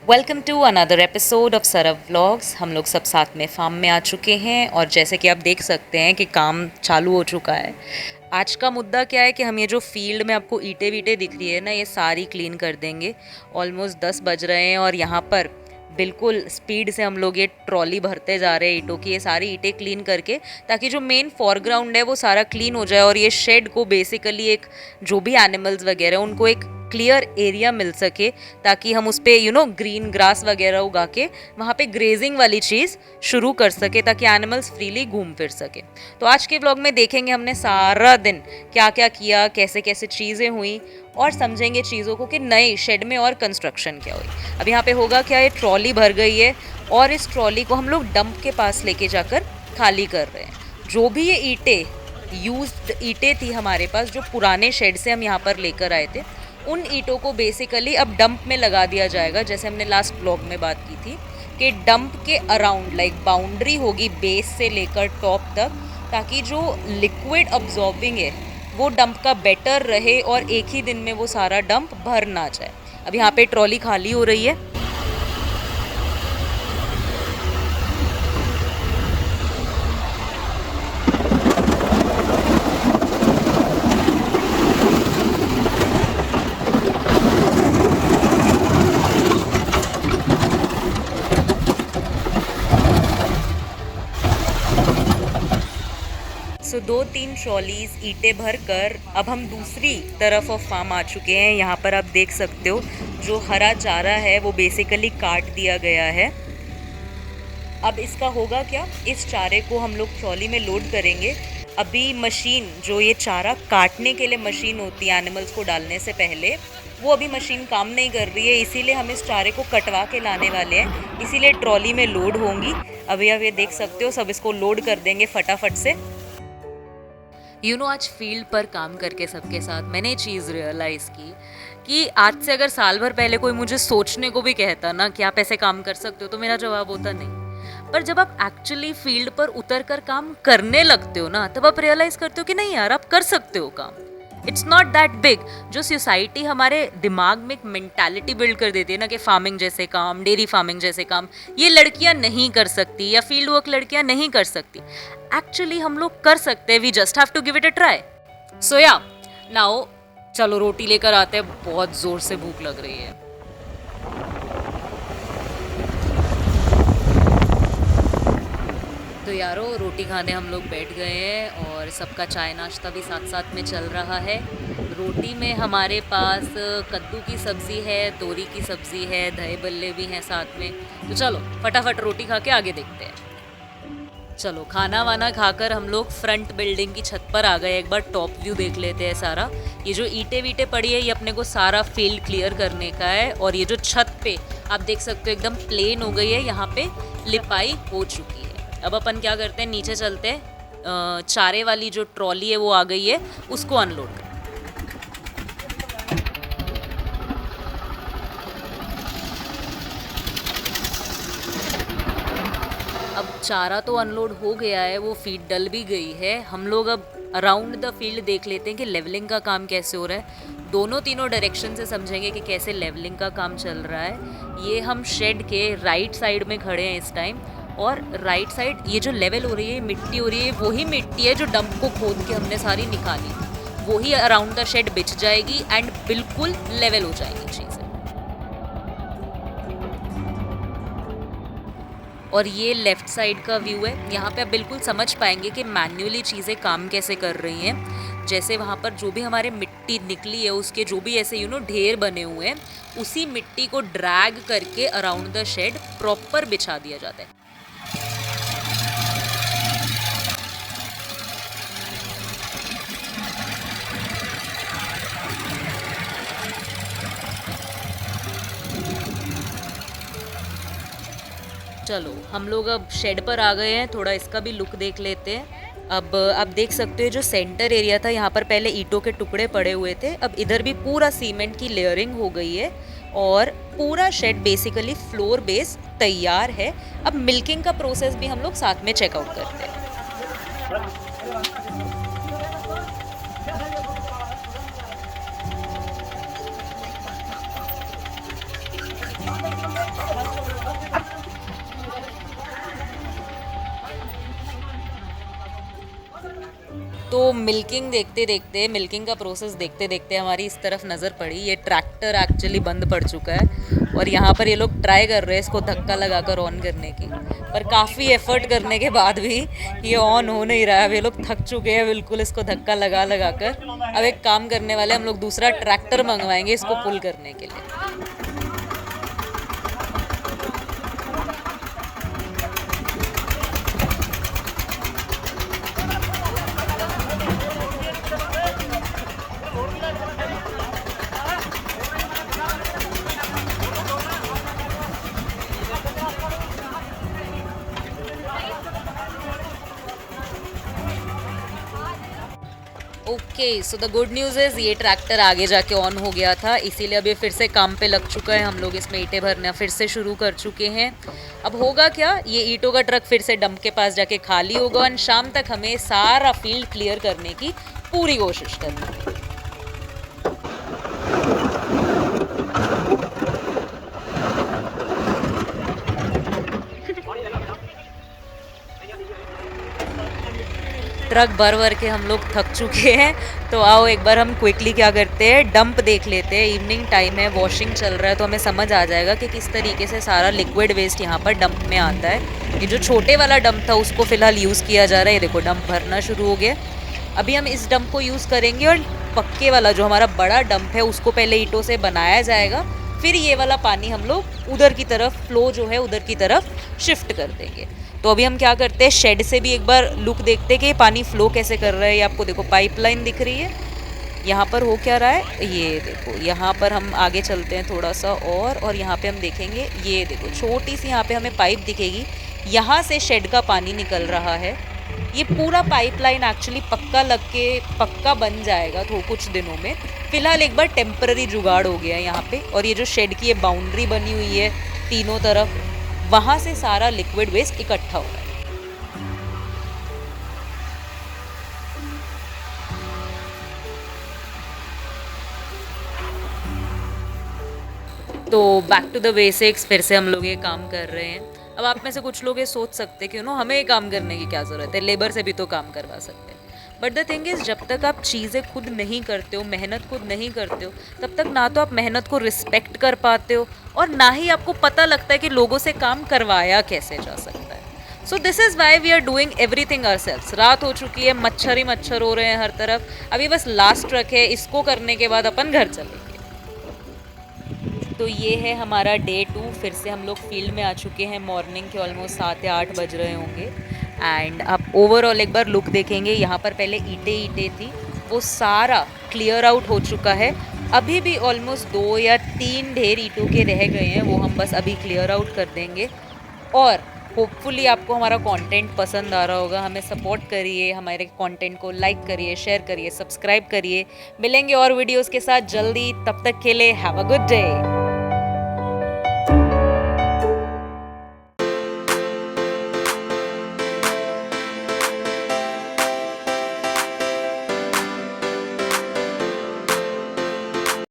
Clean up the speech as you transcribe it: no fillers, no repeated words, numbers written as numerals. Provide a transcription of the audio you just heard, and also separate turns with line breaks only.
Welcome to another episode of Sarv vlogs. हम लोग सब साथ में फार्म में आ चुके हैं और जैसे कि आप देख सकते हैं कि काम चालू हो चुका है। आज का मुद्दा क्या है कि हम ये जो फील्ड में आपको ईंटें वीटें दिख रही है ना, ये सारी क्लीन कर देंगे। ऑलमोस्ट 10 बज रहे हैं और यहाँ पर बिल्कुल स्पीड से हम लोग ये ट्रॉली भरते जा रहे हैं ईंटों की, ये सारी ईंटें क्लीन करके, ताकि जो मेन फॉरग्राउंड है वो सारा क्लीन हो जाए और ये शेड को बेसिकली एक जो भी एनिमल्स वगैरह उनको एक क्लियर एरिया मिल सके, ताकि हम उस पर ग्रीन ग्रास वगैरह उगा के वहाँ पे ग्रेजिंग वाली चीज़ शुरू कर सके, ताकि एनिमल्स फ्रीली घूम फिर सके। तो आज के व्लॉग में देखेंगे हमने सारा दिन क्या क्या किया, कैसे कैसे चीज़ें हुई, और समझेंगे चीज़ों को कि नए शेड में और कंस्ट्रक्शन क्या हुई। अब यहाँ पे होगा क्या, ये ट्रॉली भर गई है और इस ट्रॉली को हम लोग डंप के पास लेके जाकर खाली कर रहे हैं। जो भी ये यूज्ड ईंटें थी हमारे पास, जो पुराने शेड से हम यहाँ पर लेकर आए थे, उन ईंटों को बेसिकली अब डंप में लगा दिया जाएगा। जैसे हमने लास्ट ब्लॉग में बात की थी कि डंप के अराउंड बाउंड्री होगी बेस से लेकर टॉप तक, ताकि जो लिक्विड अब्जॉर्बिंग है वो डंप का बेटर रहे और एक ही दिन में वो सारा डंप भर ना जाए। अब यहाँ पे ट्रॉली खाली हो रही है। सो 2-3 ट्रॉलीज ईंटें भर कर अब हम दूसरी तरफ ऑफ फार्म आ चुके हैं। यहाँ पर आप देख सकते हो जो हरा चारा है वो बेसिकली काट दिया गया है। अब इसका होगा क्या, इस चारे को हम लोग ट्रॉली में लोड करेंगे। अभी मशीन, जो ये चारा काटने के लिए मशीन होती है एनिमल्स को डालने से पहले, वो अभी मशीन काम नहीं कर रही है, इसीलिए हम इस चारे को कटवा के लाने वाले हैं, इसीलिए ट्रॉली में लोड होंगी। अभी आप ये देख सकते हो, सब इसको लोड कर देंगे फटाफट से। आज फील्ड पर काम करके सबके साथ मैंने ये चीज़ रियलाइज़ की कि आज से अगर साल भर पहले कोई मुझे सोचने को भी कहता ना कि आप ऐसे काम कर सकते हो, तो मेरा जवाब होता नहीं। पर जब आप एक्चुअली फील्ड पर उतर कर काम करने लगते हो ना, तब आप रियलाइज़ करते हो कि नहीं यार, आप कर सकते हो काम। It's not that big. जो सोसाइटी हमारे दिमाग में एक मेंटालिटी बिल्ड कर देती है ना कि फार्मिंग जैसे काम, डेयरी फार्मिंग जैसे काम ये लड़कियां नहीं कर सकती, या फील्ड वर्क लड़कियां नहीं कर सकती, एक्चुअली हम लोग कर सकते हैं। We just have to give it a try. So yeah now चलो रोटी लेकर आते हैं, बहुत जोर से भूख लग रही है। तो यारो, रोटी खाने हम लोग बैठ गए हैं और सबका चाय नाश्ता भी साथ साथ में चल रहा है। रोटी में हमारे पास कद्दू की सब्ज़ी है, तोरी की सब्ज़ी है, दही बल्ले भी हैं साथ में। तो चलो फटाफट रोटी खा के आगे देखते हैं। चलो खाना वाना खाकर हम लोग फ्रंट बिल्डिंग की छत पर आ गए। एक बार टॉप व्यू देख लेते हैं सारा। ये जो ईंटें वीटें पड़ी है, ये अपने को सारा फील्ड क्लियर करने का है। और ये जो छत पे आप देख सकते हो एकदम प्लेन हो गई है, यहाँ पे लिपाई हो चुकी है। अब अपन क्या करते हैं, नीचे चलते हैं। चारे वाली जो ट्रॉली है वो आ गई है, उसको अनलोड कर। अब चारा तो अनलोड हो गया है, वो फीड डल भी गई है। हम लोग अब अराउंड द फील्ड देख लेते हैं कि लेवलिंग का काम कैसे हो रहा है। दोनों तीनों डायरेक्शन से समझेंगे कि कैसे लेवलिंग का काम चल रहा है। ये हम शेड के राइट साइड में खड़े हैं इस टाइम, और राइट साइड ये जो लेवल हो रही है, मिट्टी हो रही है, वही मिट्टी है जो डंप को खोद के हमने सारी निकाली, वही अराउंड द शेड बिछ जाएगी एंड बिल्कुल लेवल हो जाएगी चीज़ें। और ये लेफ़्ट साइड का व्यू है। यहाँ पे आप बिल्कुल समझ पाएंगे कि मैन्युअली चीज़ें काम कैसे कर रही हैं। जैसे वहाँ पर जो भी हमारे मिट्टी निकली है, उसके जो भी ऐसे ढेर बने हुए हैं, उसी मिट्टी को ड्रैग करके अराउंड द शेड प्रॉपर बिछा दिया जाता है। चलो हम लोग अब शेड पर आ गए हैं, थोड़ा इसका भी लुक देख लेते हैं। अब आप देख सकते हो जो सेंटर एरिया था, यहाँ पर पहले ईंटों के टुकड़े पड़े हुए थे, अब इधर भी पूरा सीमेंट की लेयरिंग हो गई है और पूरा शेड बेसिकली फ्लोर बेस तैयार है। अब मिल्किंग का प्रोसेस भी हम लोग साथ में चेकआउट करते हैं। तो मिल्किंग का प्रोसेस देखते देखते हमारी इस तरफ नज़र पड़ी, ये ट्रैक्टर एक्चुअली बंद पड़ चुका है और यहाँ पर ये लोग ट्राई कर रहे हैं इसको धक्का लगाकर ऑन करने की, पर काफ़ी एफर्ट करने के बाद भी ये ऑन हो नहीं रहा है। अब ये लोग थक चुके हैं बिल्कुल इसको धक्का लगा लगा कर। अब एक काम करने वाले हम लोग दूसरा ट्रैक्टर मंगवाएंगे इसको पुल करने के लिए। Okay, so the good news is ये ट्रैक्टर आगे जाके ऑन हो गया था, इसीलिए अब ये फिर से काम पे लग चुका है। हम लोग इसमें ईंटें भरना फिर से शुरू कर चुके हैं। अब होगा क्या, ये ईंटों का ट्रक फिर से डंप के पास जाके खाली होगा और शाम तक हमें सारा फील्ड क्लियर करने की पूरी कोशिश करनी है। ट्रक भर भर के हम लोग थक चुके हैं, तो आओ एक बार हम क्विकली क्या करते हैं, डंप देख लेते हैं। इवनिंग टाइम है, वॉशिंग चल रहा है, तो हमें समझ आ जाएगा कि किस तरीके से सारा लिक्विड वेस्ट यहाँ पर डंप में आता है। ये जो छोटे वाला डंप था उसको फिलहाल यूज़ किया जा रहा है, ये देखो डंप भरना शुरू हो गया। अभी हम इस डंप को यूज़ करेंगे और पक्के वाला जो हमारा बड़ा डंप है उसको पहले ईंटों से बनाया जाएगा, फिर ये वाला पानी हम लोग उधर की तरफ, फ्लो जो है उधर की तरफ शिफ्ट कर देंगे। तो अभी हम क्या करते हैं, शेड से भी एक बार लुक देखते हैं कि पानी फ्लो कैसे कर रहा है। ये आपको देखो पाइपलाइन दिख रही है, यहाँ पर हो क्या रहा है, ये देखो यहाँ पर हम आगे चलते हैं थोड़ा सा और यहाँ पे हम देखेंगे, ये देखो छोटी सी यहाँ पे हमें पाइप दिखेगी, यहाँ से शेड का पानी निकल रहा है। ये पूरा पाइपलाइन एक्चुअली पक्का लग के पक्का बन जाएगा तो कुछ दिनों में। फिलहाल एक बार टेम्पररी जुगाड़ हो गया है यहाँ पे, और ये जो शेड की ये बाउंड्री बनी हुई है तीनों तरफ, वहाँ से सारा लिक्विड वेस्ट इकट्ठा हो रहा है। तो बैक टू द बेसिक्स, फिर से हम लोग ये काम कर रहे हैं। अब आप में से कुछ लोग ये सोच सकते हैं कि हमें ये काम करने की क्या ज़रूरत है, लेबर से भी तो काम करवा सकते हैं। बट द थिंग इज़, जब तक आप चीज़ें खुद नहीं करते हो, मेहनत खुद नहीं करते हो, तब तक ना तो आप मेहनत को रिस्पेक्ट कर पाते हो और ना ही आपको पता लगता है कि लोगों से काम करवाया कैसे जा सकता है। So this is why we are doing everything ourselves. रात हो चुकी है, मच्छर ही मच्छर हो रहे हैं हर तरफ। अभी बस लास्ट ट्रक है, इसको करने के बाद अपन घर चलेंगे। तो ये है हमारा डे 2, फिर से हम लोग फील्ड में आ चुके हैं। मॉर्निंग के ऑलमोस्ट 7 या 8 बज रहे होंगे। एंड आप ओवरऑल एक बार लुक देखेंगे, यहाँ पर पहले ईंटें थी, वो सारा क्लियर आउट हो चुका है। अभी भी ऑलमोस्ट 2 या 3 ढेर ईंटों के रह गए हैं, वो हम बस अभी क्लियर आउट कर देंगे। और होपफुली आपको हमारा कंटेंट पसंद आ रहा होगा। हमें सपोर्ट करिए, हमारे कंटेंट को लाइक करिए, शेयर करिए, सब्सक्राइब करिए। मिलेंगे और वीडियोस के साथ जल्दी, तब तक के लिए हैव अ गुड डे।